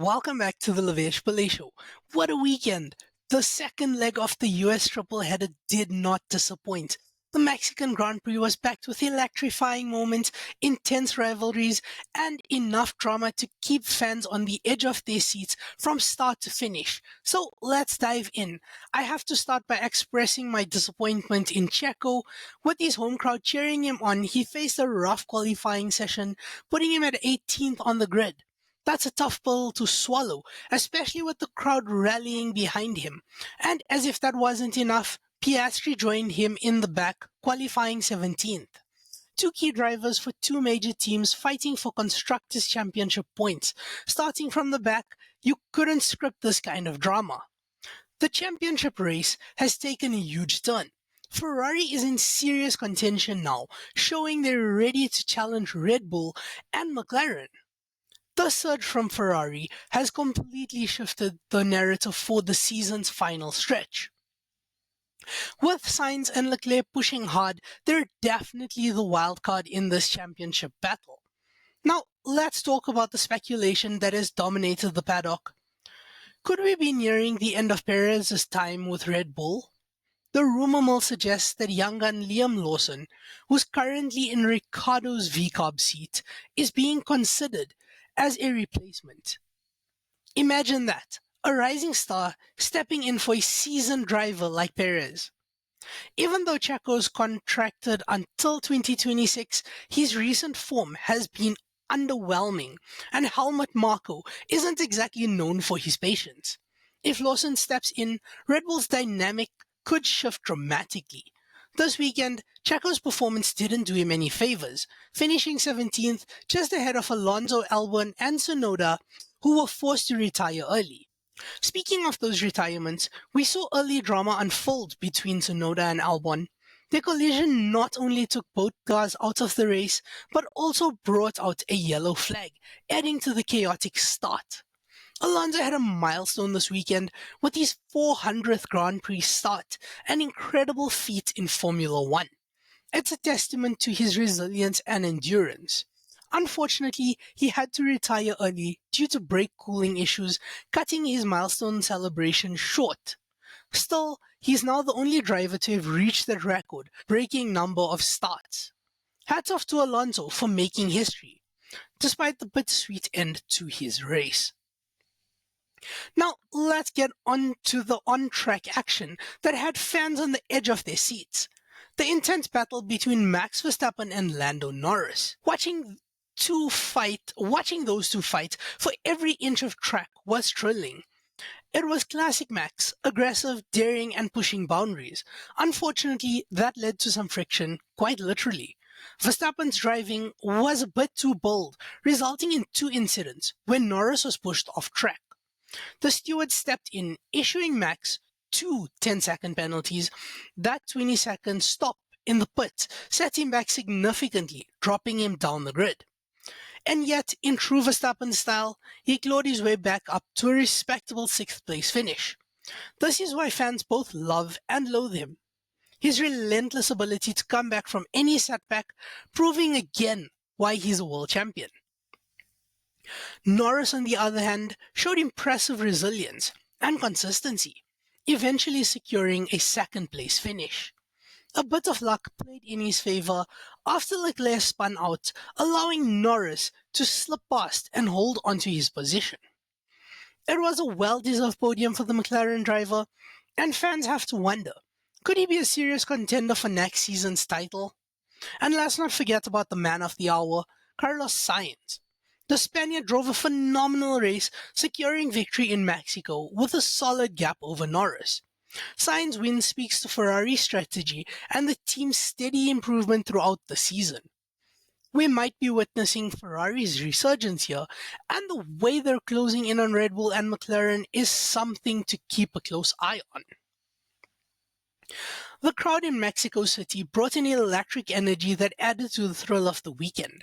Welcome back to the Lavesh Pillay Show. What a weekend! The second leg of the US triple-header did not disappoint. The Mexican Grand Prix was packed with electrifying moments, intense rivalries, and enough drama to keep fans on the edge of their seats from start to finish. So let's dive in. I have to start by expressing my disappointment in Checo. With his home crowd cheering him on, he faced a rough qualifying session, putting him at 18th on the grid. That's a tough pill to swallow, especially with the crowd rallying behind him. And as if that wasn't enough, Piastri joined him in the back, qualifying 17th. Two key drivers for two major teams fighting for Constructors' Championship points. Starting from the back, you couldn't script this kind of drama. The championship race has taken a huge turn. Ferrari is in serious contention now, showing they're ready to challenge Red Bull and McLaren. The surge from Ferrari has completely shifted the narrative for the season's final stretch. With Sainz and Leclerc pushing hard, they're definitely the wild card in this championship battle. Now, let's talk about the speculation that has dominated the paddock. Could we be nearing the end of Perez's time with Red Bull? The rumor mill suggests that young gun Liam Lawson, who's currently in Ricciardo's VCARB seat, is being considered as a replacement. Imagine that, a rising star stepping in for a seasoned driver like Perez. Even though Checo's contracted until 2026, his recent form has been underwhelming, and Helmut Marko isn't exactly known for his patience. If Lawson steps in, Red Bull's dynamic could shift dramatically. This weekend, Checo's performance didn't do him any favors, finishing 17th just ahead of Alonso, Albon, and Tsunoda, who were forced to retire early. Speaking of those retirements, we saw early drama unfold between Tsunoda and Albon. Their collision not only took both cars out of the race, but also brought out a yellow flag, adding to the chaotic start. Alonso had a milestone this weekend with his 400th Grand Prix start, an incredible feat in Formula One. It's a testament to his resilience and endurance. Unfortunately, he had to retire early due to brake cooling issues, cutting his milestone celebration short. Still, he's now the only driver to have reached that record-breaking number of starts. Hats off to Alonso for making history, despite the bittersweet end to his race. Now, let's get on to the on-track action that had fans on the edge of their seats. The intense battle between Max Verstappen and Lando Norris. Watching those two fight for every inch of track was thrilling. It was classic Max, aggressive, daring, and pushing boundaries. Unfortunately, that led to some friction, quite literally. Verstappen's driving was a bit too bold, resulting in two incidents when Norris was pushed off track. The steward stepped in, issuing Max two 10-second penalties. That 20-second stop in the pit set him back significantly, dropping him down the grid. And yet, in true Verstappen style, he clawed his way back up to a respectable 6th place finish. This is why fans both love and loathe him. His relentless ability to come back from any setback, proving again why he's a world champion. Norris, on the other hand, showed impressive resilience and consistency, eventually securing a 2nd place finish. A bit of luck played in his favor after Leclerc spun out, allowing Norris to slip past and hold onto his position. It was a well-deserved podium for the McLaren driver, and fans have to wonder, could he be a serious contender for next season's title? And let's not forget about the man of the hour, Carlos Sainz. The Spaniard drove a phenomenal race, securing victory in Mexico with a solid gap over Norris. Sainz' win speaks to Ferrari's strategy and the team's steady improvement throughout the season. We might be witnessing Ferrari's resurgence here, and the way they're closing in on Red Bull and McLaren is something to keep a close eye on. The crowd in Mexico City brought an electric energy that added to the thrill of the weekend.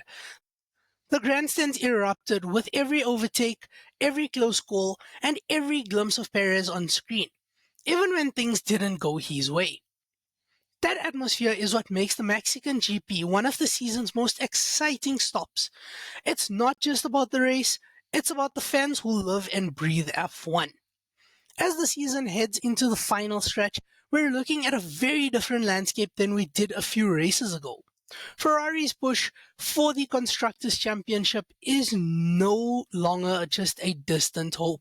The grandstands erupted with every overtake, every close call, and every glimpse of Perez on screen, even when things didn't go his way. That atmosphere is what makes the Mexican GP one of the season's most exciting stops. It's not just about the race, It's about the fans who live and breathe F1. As the season heads into the final stretch, we're looking at a very different landscape than we did a few races ago. Ferrari's push for the Constructors' Championship is no longer just a distant hope.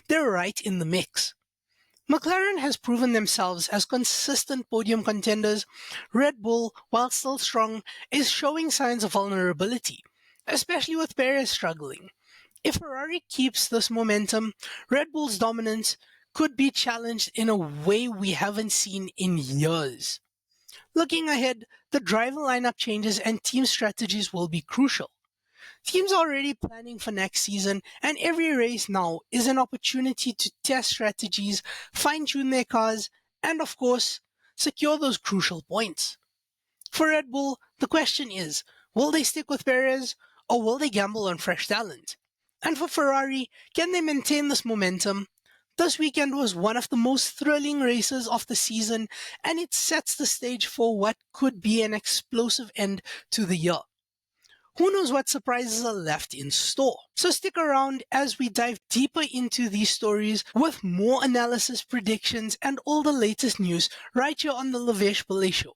They're right in the mix. McLaren has proven themselves as consistent podium contenders. Red Bull, while still strong, is showing signs of vulnerability, especially with Perez struggling. If Ferrari keeps this momentum, Red Bull's dominance could be challenged in a way we haven't seen in years. Looking ahead, the driver lineup changes and team strategies will be crucial. Teams are already planning for next season, and every race now is an opportunity to test strategies, fine-tune their cars, and of course, secure those crucial points. For Red Bull, the question is, will they stick with Perez or will they gamble on fresh talent? And for Ferrari, can they maintain this momentum? This weekend was one of the most thrilling races of the season, and it sets the stage for what could be an explosive end to the year. Who knows what surprises are left in store? So stick around as we dive deeper into these stories with more analysis, predictions, and all the latest news right here on the Lavesh Pillay Show.